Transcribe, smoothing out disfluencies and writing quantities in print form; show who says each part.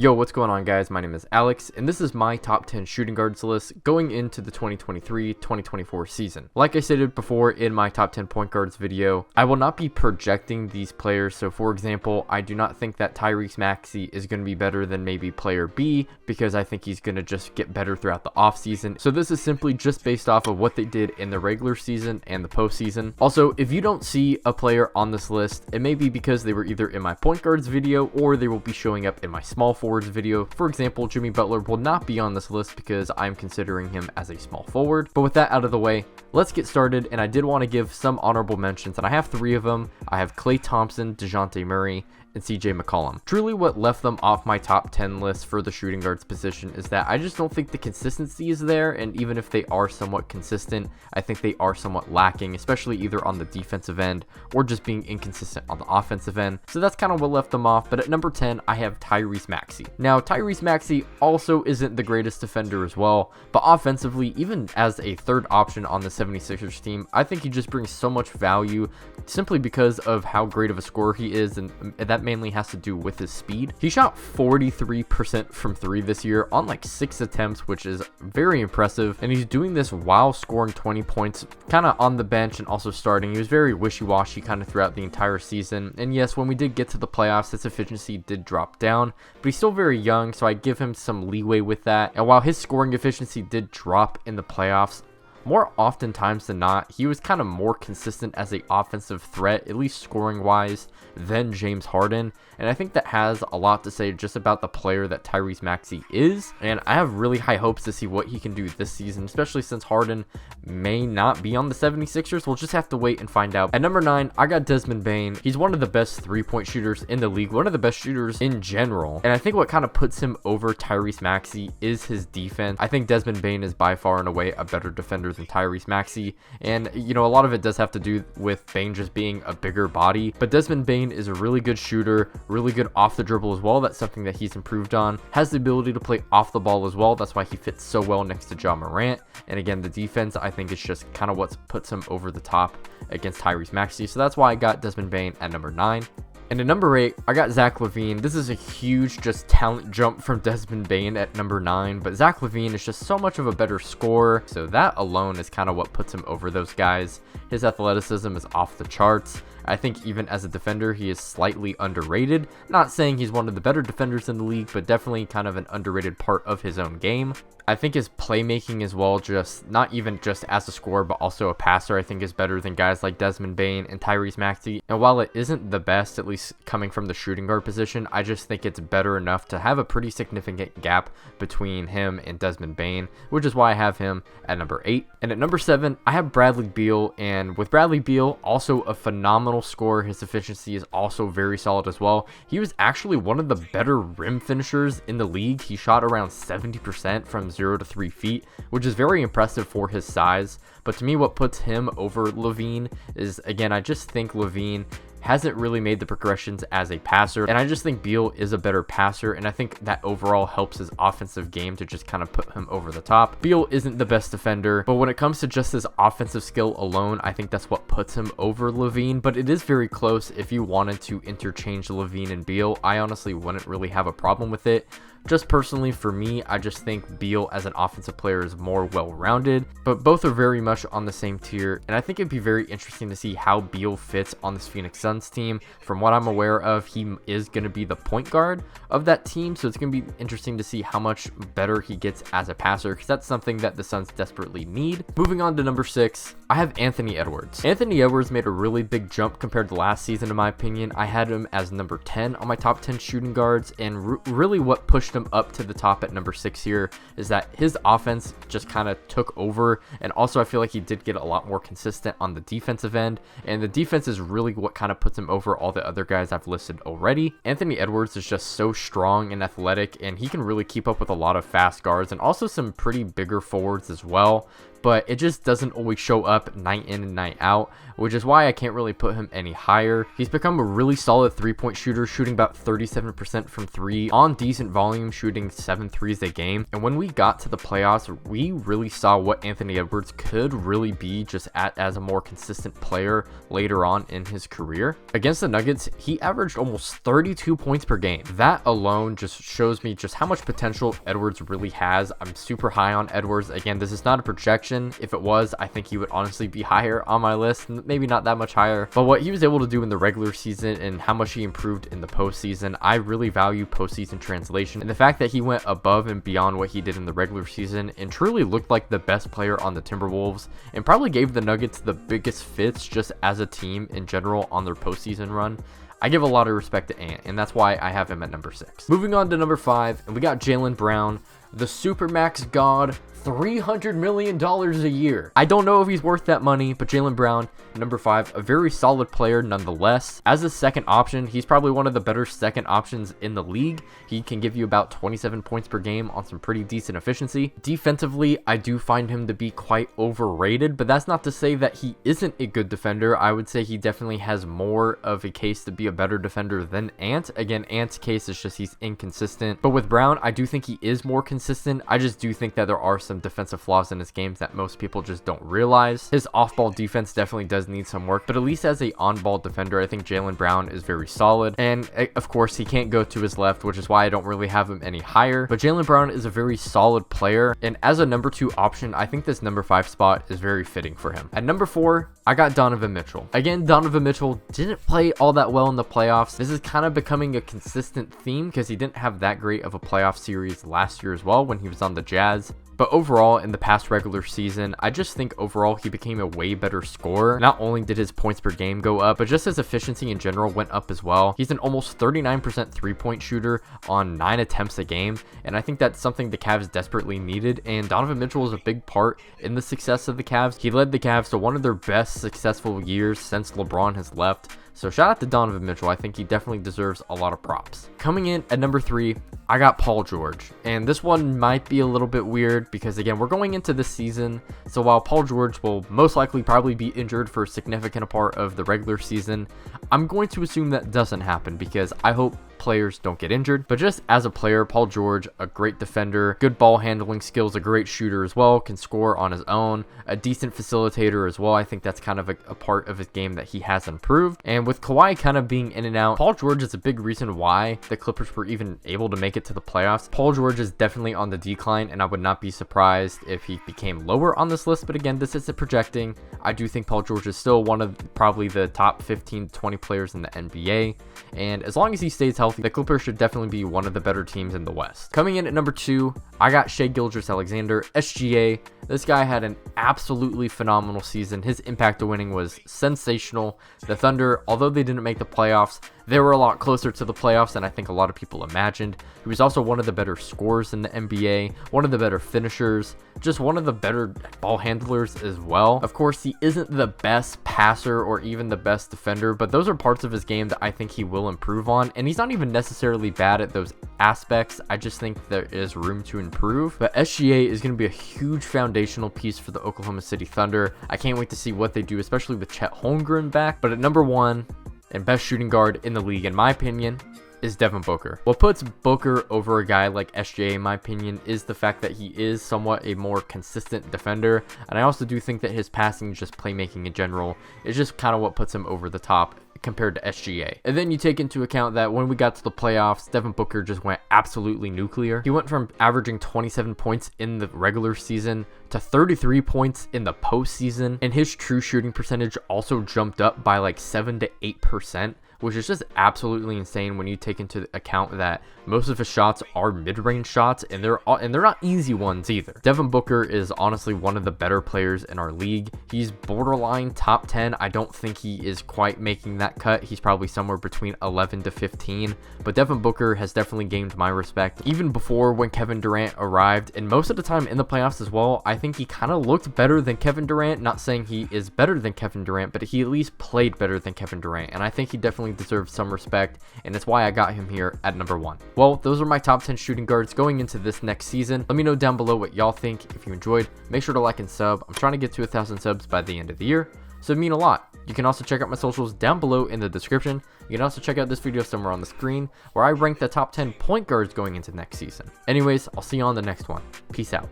Speaker 1: Yo, what's going on, guys? My name is Alex, and this is my top 10 shooting guards list going into the 2023-2024 season. Like I stated before in my top 10 point guards video, I will not be projecting these players. So for example, I do not think that Tyrese Maxey is going to be better than maybe player B, because I think he's going to just get better throughout the offseason. So this is simply just based off of what they did in the regular season and the postseason. Also, if you don't see a player on this list, it may be because they were either in my point guards video or they will be showing up in my small forwards video. For example, Jimmy Butler will not be on this list because I'm considering him as a small forward. But with that out of the way, let's get started. And I did want to give some honorable mentions, and I have 3 of them. I have Klay Thompson, DeJounte Murray, and CJ McCollum. Truly what left them off my top 10 list for the shooting guards position is that I just don't think the consistency is there, and even if they are somewhat consistent, I think they are somewhat lacking, especially either on the defensive end or just being inconsistent on the offensive end. So that's kind of what left them off. But at number 10, I have Tyrese Maxey. Now, Tyrese Maxey also isn't the greatest defender as well, but offensively, even as a third option on the 76ers team, I think he just brings so much value simply because of how great of a scorer he is, and that mainly has to do with his speed. He shot 43% from 3 this year on like 6 attempts, which is very impressive, and he's doing this while scoring 20 points kind of on the bench and also starting. He was very wishy-washy kind of throughout the entire season, and yes, when we did get to the playoffs, his efficiency did drop down, but he's still very young, so I give him some leeway with that. And while his scoring efficiency did drop in the playoffs, more oftentimes than not, he was kind of more consistent as an offensive threat, at least scoring wise, than James Harden. And I think that has a lot to say just about the player that Tyrese Maxey is. And I have really high hopes to see what he can do this season, especially since Harden may not be on the 76ers. We'll just have to wait and find out. At number 9, I got Desmond Bane. He's one of the best 3-point shooters in the league, one of the best shooters in general. And I think what kind of puts him over Tyrese Maxey is his defense. I think Desmond Bane is by far and away a better defender than Tyrese Maxey. And, you know, a lot of it does have to do with Bane just being a bigger body. But Desmond Bane is a really good shooter, really good off the dribble as well. That's something that he's improved on. Has the ability to play off the ball as well. That's why he fits so well next to Ja Morant. And again, the defense, I think, is just kind of what puts him over the top against Tyrese Maxey. So that's why I got Desmond Bane at number 9. And at number 8, I got Zach LaVine. This is a huge just talent jump from Desmond Bane at number 9, but Zach LaVine is just so much of a better scorer, so that alone is kind of what puts him over those guys. His athleticism is off the charts. I think even as a defender, he is slightly underrated. Not saying he's one of the better defenders in the league, but definitely kind of an underrated part of his own game. I think his playmaking as well, just not even just as a scorer, but also a passer, I think is better than guys like Desmond Bane and Tyrese Maxey. And while it isn't the best, at least coming from the shooting guard position, I just think it's better enough to have a pretty significant gap between him and Desmond Bane, which is why I have him at number 8. And at number 7, I have Bradley Beal. And with Bradley Beal, also a phenomenal scorer. His efficiency is also very solid as well. He was actually one of the better rim finishers in the league. He shot around 70% from 0 to 3 feet, which is very impressive for his size. But to me, what puts him over LaVine is, again, I just think LaVine hasn't really made the progressions as a passer, and I just think Beal is a better passer, and I think that overall helps his offensive game to just kind of put him over the top. Beal isn't the best defender, but when it comes to just his offensive skill alone, I think that's what puts him over LaVine. But it is very close. If you wanted to interchange LaVine and Beal, I honestly wouldn't really have a problem with it. Just personally, for me, I just think Beal as an offensive player is more well-rounded, but both are very much on the same tier, and I think it'd be very interesting to see how Beal fits on this Phoenix Suns team. From what I'm aware of, he is going to be the point guard of that team, so it's going to be interesting to see how much better he gets as a passer, because that's something that the Suns desperately need. Moving on to number 6, I have Anthony Edwards. Anthony Edwards made a really big jump compared to last season, in my opinion. I had him as number 10 on my top 10 shooting guards, and really what pushed him up to the top at number 6 here is that his offense just kind of took over, and also I feel like he did get a lot more consistent on the defensive end, and the defense is really what kind of puts him over all the other guys I've listed already. Anthony Edwards is just so strong and athletic, and he can really keep up with a lot of fast guards and also some pretty bigger forwards as well. but it just doesn't always show up night in and night out, which is why I can't really put him any higher. He's become a really solid 3-point shooter, shooting about 37% from 3 on decent volume, shooting 7 threes a game. And when we got to the playoffs, we really saw what Anthony Edwards could really be just as a more consistent player later on in his career. Against the Nuggets, he averaged almost 32 points per game. That alone just shows me just how much potential Edwards really has. I'm super high on Edwards. Again, this is not a projection. If it was, I think he would honestly be higher on my list, maybe not that much higher. But what he was able to do in the regular season and how much he improved in the postseason, I really value postseason translation. And the fact that he went above and beyond what he did in the regular season and truly looked like the best player on the Timberwolves and probably gave the Nuggets the biggest fits just as a team in general on their postseason run. I give a lot of respect to Ant, and that's why I have him at number 6. Moving on to number 5, and we got Jaylen Brown, the Supermax God, $300 million a year. I don't know if he's worth that money, but Jaylen Brown, number 5, a very solid player nonetheless. As a second option, he's probably one of the better second options in the league. He can give you about 27 points per game on some pretty decent efficiency. Defensively, I do find him to be quite overrated, but that's not to say that he isn't a good defender. I would say he definitely has more of a case to be a better defender than Ant. Again, Ant's case is just he's inconsistent, but with Brown, I do think he is more consistent. I just do think that there are some defensive flaws in his games that most people just don't realize. His off-ball defense definitely does need some work, but at least as a on-ball defender, I think Jaylen Brown is very solid. And of course, he can't go to his left, which is why I don't really have him any higher. But Jaylen Brown is a very solid player, and as a number 2 option, I think this number 5 spot is very fitting for him. At number 4, I got Donovan Mitchell. Again, Donovan Mitchell didn't play all that well in the playoffs. This is kind of becoming a consistent theme because he didn't have that great of a playoff series last year as well when he was on the Jazz. But overall, in the past regular season, I just think overall he became a way better scorer. Not only did his points per game go up, but just his efficiency in general went up as well. He's an almost 39% 3-point shooter on 9 attempts a game, and I think that's something the Cavs desperately needed, and Donovan Mitchell was a big part in the success of the Cavs. He led the Cavs to one of their best successful years since LeBron has left. So shout out to Donovan Mitchell. I think he definitely deserves a lot of props. Coming in at number 3, I got Paul George. And this one might be a little bit weird because, again, we're going into this season. So while Paul George will most likely probably be injured for a significant part of the regular season, I'm going to assume that doesn't happen because I hope players don't get injured. But just as a player, Paul George, a great defender, good ball handling skills, a great shooter as well, can score on his own, a decent facilitator as well. I think that's kind of a part of his game that he has improved. And with Kawhi kind of being in and out, Paul George is a big reason why the Clippers were even able to make it to the playoffs. Paul George is definitely on the decline, and I would not be surprised if he became lower on this list. But again, this isn't projecting. I do think Paul George is still one of probably the top 15 to 20 players in the NBA. And as long as he stays healthy, the Clippers should definitely be one of the better teams in the West. Coming in at number 2, I got Gilgeous-Alexander, SGA. This guy had an absolutely phenomenal season. His impact to winning was sensational. The Thunder, although they didn't make the playoffs, they were a lot closer to the playoffs than I think a lot of people imagined. He was also one of the better scorers in the NBA, one of the better finishers, just one of the better ball handlers as well. Of course, he isn't the best passer or even the best defender, but those are parts of his game that I think he will improve on. And he's not even necessarily bad at those aspects. I just think there is room to improve. But SGA is going to be a huge foundational piece for the Oklahoma City Thunder. I can't wait to see what they do, especially with Chet Holmgren back. But at number 1, and best shooting guard in the league, in my opinion, is Devin Booker. What puts Booker over a guy like SGA, in my opinion, is the fact that he is somewhat a more consistent defender. And I also do think that his passing, just playmaking in general, is just kind of what puts him over the top compared to SGA. And then you take into account that when we got to the playoffs, Devin Booker just went absolutely nuclear. He went from averaging 27 points in the regular season to 33 points in the postseason, and his true shooting percentage also jumped up by like 7 to 8%, which is just absolutely insane when you take into account that most of his shots are mid-range shots, and they're not easy ones either. Devin Booker is honestly one of the better players in our league. He's borderline top 10. I don't think he is quite making that cut. He's probably somewhere between 11 to 15, but Devin Booker has definitely gained my respect even before when Kevin Durant arrived, and most of the time in the playoffs as well. I think he kind of looked better than Kevin Durant. Not saying he is better than Kevin Durant, but he at least played better than Kevin Durant, and I think he definitely definitely deserves some respect, and it's why I got him here at number 1. Well, those are my top 10 shooting guards going into this next season. Let me know down below what y'all think. If you enjoyed, make sure to like and sub. I'm trying to get to 1,000 subs by the end of the year, so it'd mean a lot. You can also check out my socials down below in the description. You can also check out this video somewhere on the screen where I rank the top 10 point guards going into next season. Anyways, I'll see you on the next one. Peace out.